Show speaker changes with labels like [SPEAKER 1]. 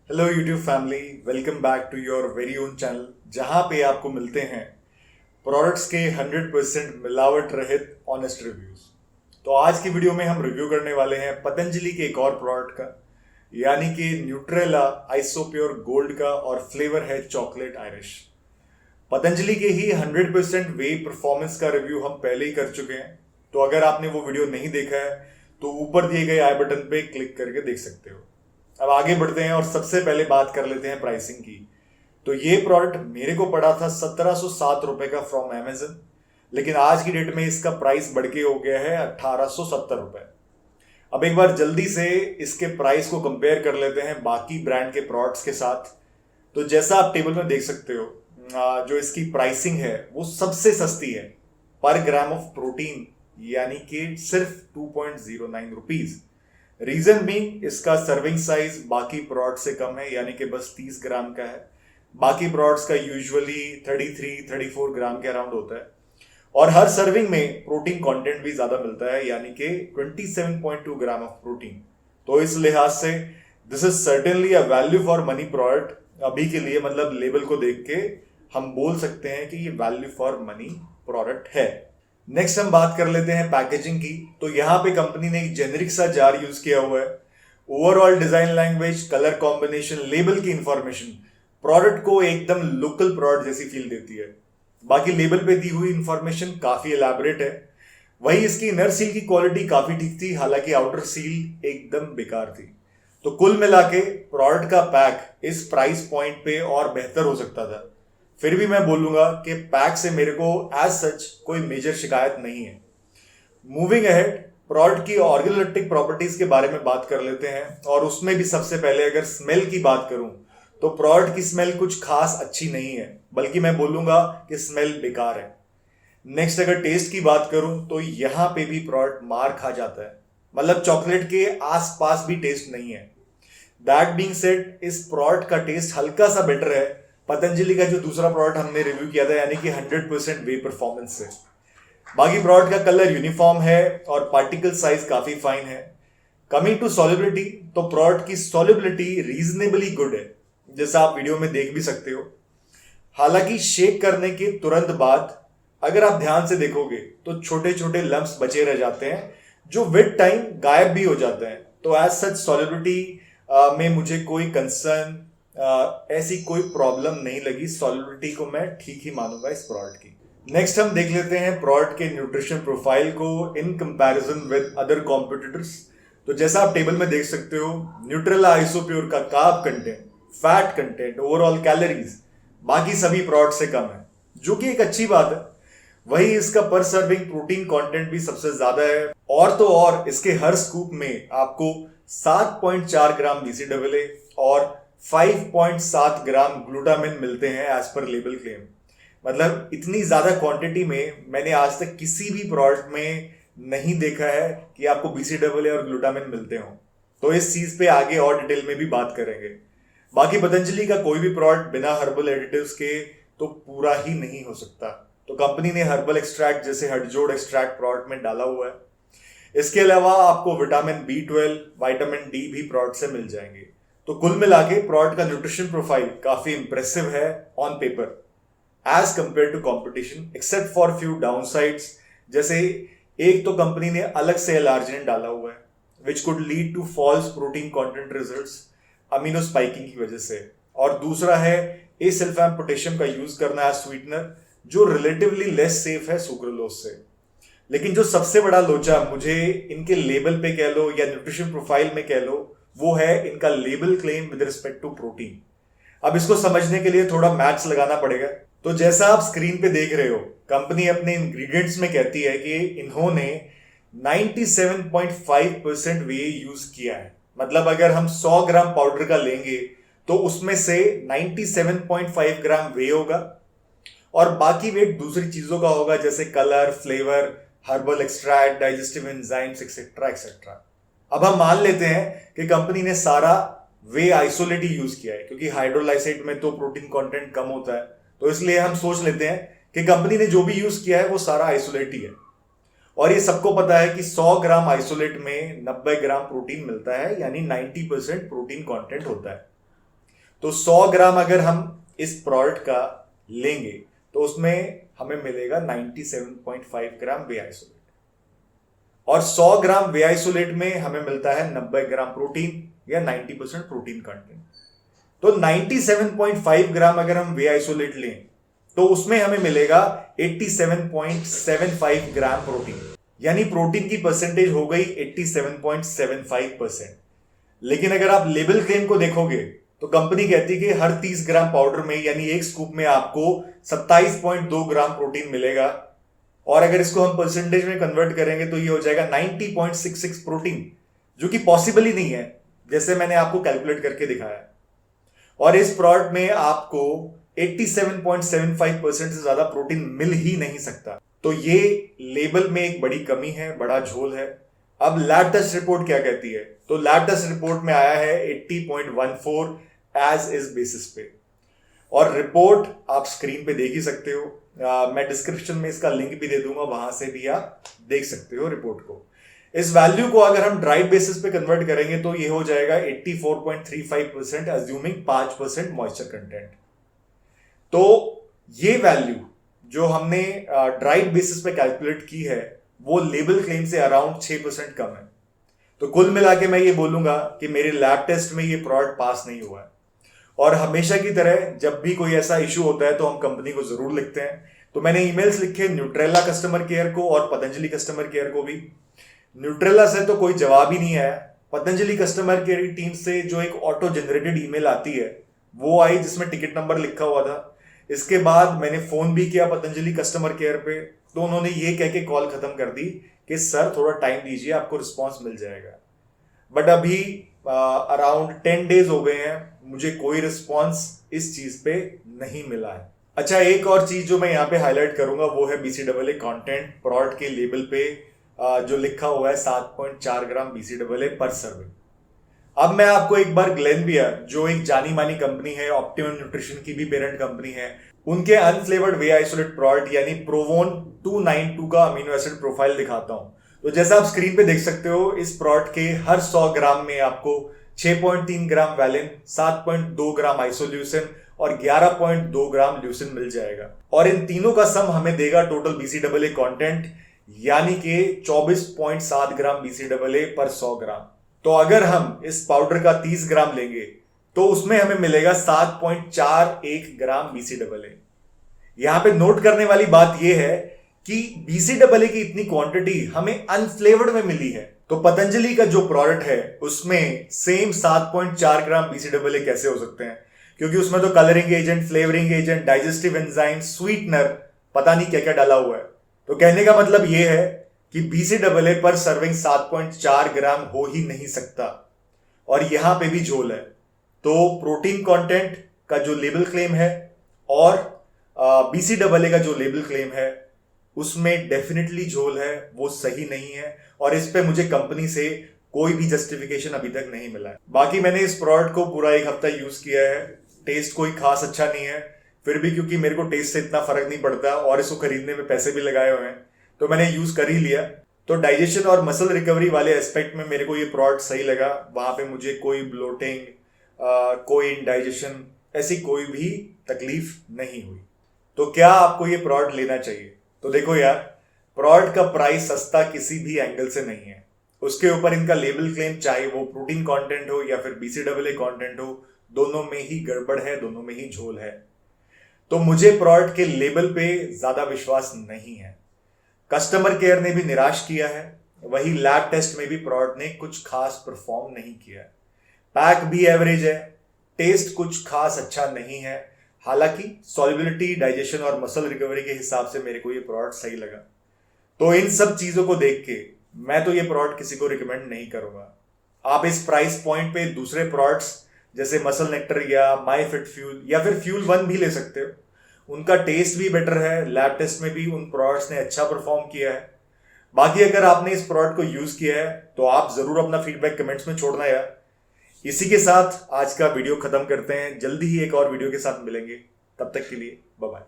[SPEAKER 1] Hello YouTube family, welcome back to your very own channel जहां पे आपको मिलते हैं प्रोडक्ट्स के 100% मिलावट रहित ऑनेस्ट रिव्यूज। तो आज की वीडियो में हम रिव्यू करने वाले हैं पतंजलि के एक और प्रोडक्ट का, यानी कि न्यूट्रेला आइसोप्योर गोल्ड का, और फ्लेवर है चॉकलेट आयरिश। पतंजलि के ही 100% वे परफॉर्मेंस का रिव्यू हम पहले ही कर चुके हैं, तो अगर आपने वो वीडियो नहीं देखा है तो ऊपर दिए गए आई बटन पे क्लिक करके देख सकते हो। अब आगे बढ़ते हैं और सबसे पहले बात कर लेते हैं प्राइसिंग की। तो ये प्रोडक्ट मेरे को पड़ा था 1707 रुपए का फ्रॉम अमेजन, लेकिन आज की डेट में इसका प्राइस बढ़ के हो गया है 1870 रुपए। अब एक बार जल्दी से इसके प्राइस को कंपेयर कर लेते हैं बाकी ब्रांड के प्रोडक्ट्स के साथ। तो जैसा आप टेबल में देख सकते हो, जो इसकी प्राइसिंग है वो सबसे सस्ती है पर ग्राम ऑफ प्रोटीन, यानी कि सिर्फ 2.09 रुपीज। रीजन बीइंग इसका सर्विंग साइज बाकी प्रोडक्ट से कम है, यानी कि बस 30 ग्राम का है। बाकी प्रोडक्ट्स का यूजुअली 33-34 ग्राम के अराउंड होता है, और हर सर्विंग में प्रोटीन कंटेंट भी ज्यादा मिलता है, यानी कि 27.2 ग्राम ऑफ प्रोटीन। तो इस लिहाज से this is certainly a value for money product अभी के लिए। मतलब लेबल को देख के हम बोल सकते हैं कि ये वैल्यू फॉर मनी प्रोडक्ट है। नेक्स्ट हम बात कर लेते हैं पैकेजिंग की। तो यहाँ पे कंपनी ने एक जेनेरिक सा जार यूज किया हुआ है। Overall design language, colour combination, label की इंफॉर्मेशन प्रोडक्ट को एकदम लोकल प्रोडक्ट जैसी फील देती है। बाकी लेबल पे दी हुई इंफॉर्मेशन काफी एलैबोरेट है। वही इसकी इनर सील की क्वालिटी काफी ठीक थी, हालांकि आउटर सील एकदम बेकार थी। तो कुल मिला के प्रोडक्ट का पैक इस प्राइस पॉइंट पे और बेहतर हो सकता था। फिर भी मैं बोलूंगा कि पैक से मेरे को एज सच कोई मेजर शिकायत नहीं है। मूविंग अहेड, प्रोडक्ट की ऑर्गेनोलेप्टिक प्रॉपर्टीज के बारे में बात कर लेते हैं, और उसमें भी सबसे पहले अगर स्मेल की बात करूं तो प्रोडक्ट की स्मेल कुछ खास अच्छी नहीं है, बल्कि मैं बोलूंगा कि स्मेल बेकार है। नेक्स्ट अगर टेस्ट की बात करूं तो यहां पे भी प्रोडक्ट मार खा जाता है, मतलब चॉकलेट के आसपास भी टेस्ट नहीं है। दैट बीइंग सेड, इस प्रोडक्ट का टेस्ट हल्का सा बेटर है पतंजलि का जो दूसरा प्रोडक्ट हमने रिव्यू किया था, यानी कि 100% वे परफॉर्मेंस से। बाकी प्रोडक्ट का कलर यूनिफॉर्म है और पार्टिकल साइज काफी फाइन है। कमिंग टू सॉल्युबिलिटी, तो प्रोडक्ट की सॉल्युबिलिटी रीजनेबली गुड है, जैसा आप वीडियो में देख भी सकते हो। हालांकि शेक करने के तुरंत बाद अगर आप ध्यान से देखोगे तो छोटे छोटे लम्प्स बचे रह जाते हैं, जो विद टाइम गायब भी हो जाते हैं। तो एज सच सॉल्युबिलिटी में मुझे कोई कंसर्न, ऐसी कोई प्रॉब्लम नहीं लगी। सॉल्युबिलिटी को मैं ठीक ही मानूंगा इस प्रोडक्ट की। नेक्स्ट हम देख लेते हैं प्रोडक्ट के न्यूट्रिशन प्रोफाइल को in comparison with other competitors. तो जैसा आप टेबल में देख सकते हो, न्यूट्रेला आइसोप्योर का carb content, fat content, overall calories बाकी सभी प्रोडक्ट से कम है, जो कि एक अच्छी बात है। वही इसका पर सर्विंग प्रोटीन कंटेंट भी सबसे ज्यादा है, और तो और इसके हर स्कूप में आपको 7.4 ग्राम BCAA और 5.7 ग्राम ग्लूटामिन मिलते हैं एज पर लेबल क्लेम। मतलब इतनी ज्यादा क्वांटिटी में मैंने आज तक किसी भी प्रोडक्ट में नहीं देखा है कि आपको BCAA और ग्लूटामिन मिलते हो। तो इस चीज पे आगे और डिटेल में भी बात करेंगे। बाकी पतंजलि का कोई भी प्रोडक्ट बिना हर्बल एडिटिव्स के तो पूरा ही नहीं हो सकता। तो कंपनी ने हर्बल एक्सट्रैक्ट जैसे हटजोड़ एक्सट्रैक्ट प्रोडक्ट में डाला हुआ है। इसके अलावा आपको विटामिन B12, विटामिन D भी प्रोडक्ट से मिल जाएंगे। तो कुल मिला के प्रोडक्ट का न्यूट्रिशन प्रोफाइल काफी इंप्रेसिव है on paper as compared to competition, except for few downsides. जैसे एक तो कंपनी ने अलग से एलार्जिन डाला हुआ है, which could lead to false protein content results amino spiking की वजह से, और दूसरा है एसल्फाम पोटेशियम का यूज करना एज स्वीटनर, जो रिलेटिवली लेस सेफ है सुक्रोलोज से। लेकिन जो सबसे बड़ा लोचा मुझे इनके लेबल पे कह लो या न्यूट्रिशन प्रोफाइल में कह लो, वो है इनका label claim with respect to protein. अब इसको समझने के लिए थोड़ा मैथ्स लगाना पड़ेगा। तो जैसा आप स्क्रीन पे देख रहे हो, कंपनी अपने इंग्रेडिएंट्स में कहती है कि इन्होंने 97.5% वे यूज किया है। मतलब अगर हम 100 ग्राम पाउडर का लेंगे तो उसमें से 97.5 ग्राम वे होगा, और बाकी वेट दूसरी चीजों का होगा, जैसे colour, flavour, herbal extract, digestive enzymes etcetera etcetera. अब हम मान लेते हैं कि कंपनी ने सारा वे आइसोलेट ही यूज किया है, क्योंकि हाइड्रोलाइसेट में तो प्रोटीन कंटेंट कम होता है। तो इसलिए हम सोच लेते हैं कि कंपनी ने जो भी यूज किया है वो सारा आइसोलेट ही है। और ये सबको पता है कि 100 ग्राम आइसोलेट में 90 ग्राम प्रोटीन मिलता है, यानी 90% प्रोटीन कंटेंट होता है। तो 100 ग्राम अगर हम इस प्रोडक्ट का लेंगे तो उसमें हमें मिलेगा 97.5 ग्राम वे आइसोलेट, और 100 ग्राम वे आइसोलेट में हमें मिलता है 90 ग्राम प्रोटीन या 90% प्रोटीन कंटेंट। तो 97.5 ग्राम अगर हम वे आइसोलेट लें तो उसमें हमें मिलेगा 87.75 ग्राम प्रोटीन, यानी प्रोटीन की परसेंटेज हो गई 87.75%। लेकिन अगर आप लेबल क्लेम को देखोगे तो कंपनी कहती है कि हर 30 ग्राम पाउडर में यानी एक स्कूप में आपको 27.2 ग्राम प्रोटीन मिलेगा, और अगर इसको हम परसेंटेज में कन्वर्ट करेंगे तो ये हो जाएगा 90.66 प्रोटीन, जो कि पॉसिबल ही नहीं है, जैसे मैंने आपको कैलकुलेट करके दिखाया। और इस प्रोडक्ट में आपको 87.75% से ज्यादा प्रोटीन मिल ही नहीं सकता। तो ये लेबल में एक बड़ी कमी है, बड़ा झोल है। अब लैब टेस्ट रिपोर्ट क्या कहती है? तो लैब टेस्ट रिपोर्ट में आया है 80.14 एज इज बेसिस पे, और रिपोर्ट आप स्क्रीन पे देख ही सकते हो। मैं डिस्क्रिप्शन में इसका लिंक भी दे दूंगा, वहां से भी आप देख सकते हो रिपोर्ट को। इस वैल्यू को अगर हम ड्राइड बेसिस पे कन्वर्ट करेंगे तो ये हो जाएगा 84.35% अज्यूमिंग 5% मॉइस्चर कंटेंट। तो ये वैल्यू जो हमने ड्राइड बेसिस पे कैलकुलेट की है वो लेबल क्लेम से अराउंड 6% कम है। तो कुल मिला के मैं ये बोलूंगा कि मेरे लैब टेस्ट में ये प्रोडक्ट पास नहीं हुआ है। और हमेशा की तरह जब भी कोई ऐसा इशू होता है तो हम कंपनी को जरूर लिखते हैं। तो मैंने ईमेल्स लिखे न्यूट्रेला कस्टमर केयर को और पतंजलि कस्टमर केयर को भी। न्यूट्रेला से तो कोई जवाब ही नहीं आया। पतंजलि कस्टमर केयर की टीम से जो एक ऑटो जनरेटेड ईमेल आती है वो आई, जिसमें टिकट नंबर लिखा हुआ था। इसके बाद मैंने फोन भी किया पतंजलि कस्टमर केयर पे, तो उन्होंने ये कह के कॉल खत्म कर दी कि सर थोड़ा टाइम दीजिए, आपको रिस्पॉन्स मिल जाएगा। बट अभी अराउंड 10 डेज हो गए हैं, मुझे कोई रिस्पॉन्स इस चीज पे नहीं मिला है। अच्छा, एक और चीज जो मैं यहाँ पे हाईलाइट करूंगा वो है BCAA कंटेंट। प्रोडक्ट के लेबल पे जो लिखा हुआ है 7.4 ग्राम BCAA पर सर्विंग। अब मैं आपको एक बार ग्लेनबियर, जो एक जानी मानी कंपनी है, ऑप्टिमम न्यूट्रिशन की भी पेरेंट कंपनी है, उनके अनफ्लेवर्ड वे आइसोलेट प्रोडक्ट यानी प्रोवोन 292 का अमीनो एसिड प्रोफाइल दिखाता हूं। तो जैसा आप स्क्रीन पे देख सकते हो, इस प्रोडक्ट के हर 100 ग्राम में आपको 6.3 ग्राम वैलिन, 7.2 ग्राम आइसोल्यूसिन और 11.2 ग्राम ल्यूसिन मिल जाएगा। और इन तीनों का सम हमें देगा टोटल BCAA कंटेंट, यानी कि 24.7 ग्राम BCAA पर 100 ग्राम। तो अगर हम इस पाउडर का 30 ग्राम लेंगे तो उसमें हमें मिलेगा 7.41 ग्राम BCAA। यहां पे नोट करने वाली बात यह है कि BCAA की इतनी क्वांटिटी हमें अनफ्लेवर्ड में मिली है। तो पतंजलि का जो प्रोडक्ट है उसमें सेम 7.4 ग्राम BCAA कैसे हो सकते हैं? क्योंकि उसमें तो colouring agent, flavouring agent, digestive enzyme, sweetener, पता नहीं क्या क्या डाला हुआ है। तो कहने का मतलब यह है कि BCAA पर सर्विंग 7.4 ग्राम हो ही नहीं सकता, और यहां पे भी झोल है। तो प्रोटीन कंटेंट का जो लेबल क्लेम है और BCAA का जो लेबल क्लेम है उसमें डेफिनेटली झोल है, वो सही नहीं है। और इस पे मुझे कंपनी से कोई भी जस्टिफिकेशन अभी तक नहीं मिला है। बाकी मैंने इस प्रोडक्ट को पूरा 1 हफ्ता यूज किया है, टेस्ट कोई खास अच्छा नहीं है। फिर भी क्योंकि मेरे को टेस्ट से इतना फर्क नहीं पड़ता और इसको खरीदने में पैसे भी लगाए हुए हैं तो मैंने यूज कर ही लिया। तो डाइजेशन और मसल रिकवरी वाले एस्पेक्ट में मेरे को ये प्रोडक्ट सही लगा। वहां पे मुझे कोई ब्लोटिंग, कोई इंडाइजेशन, ऐसी कोई भी तकलीफ नहीं हुई। तो क्या आपको ये प्रोडक्ट लेना चाहिए? तो देखो यार, प्रोडक्ट का प्राइस सस्ता किसी भी एंगल से नहीं है। उसके ऊपर इनका लेबल क्लेम, चाहे वो प्रोटीन कंटेंट हो या फिर BCAA कंटेंट हो, दोनों में ही गड़बड़ है, दोनों में ही झोल है। तो मुझे प्रोडक्ट के लेबल पे ज्यादा विश्वास नहीं है। कस्टमर केयर ने भी निराश किया है, वही लैब टेस्ट में भी प्रोडक्ट ने कुछ खास परफॉर्म नहीं किया है। पैक भी एवरेज है, टेस्ट कुछ खास अच्छा नहीं है। हालांकि सॉल्युबिलिटी, डाइजेशन और मसल रिकवरी के हिसाब से मेरे को ये प्रोडक्ट सही लगा। तो इन सब चीजों को देख के मैं तो ये प्रोडक्ट किसी को रिकमेंड नहीं करूंगा। आप इस प्राइस पॉइंट पे दूसरे प्रोडक्ट्स जैसे मसल नेक्टर या माई फिट फ्यूल या फिर फ्यूल 1 भी ले सकते हो। उनका टेस्ट भी बेटर है, लैब टेस्ट में भी उन प्रोडक्ट्स ने अच्छा परफॉर्म किया है। बाकी अगर आपने इस प्रोडक्ट को यूज किया है तो आप जरूर अपना फीडबैक कमेंट्स में छोड़ना यार। इसी के साथ आज का वीडियो खत्म करते हैं। जल्दी ही एक और वीडियो के साथ मिलेंगे, तब तक के लिए बाय बाय।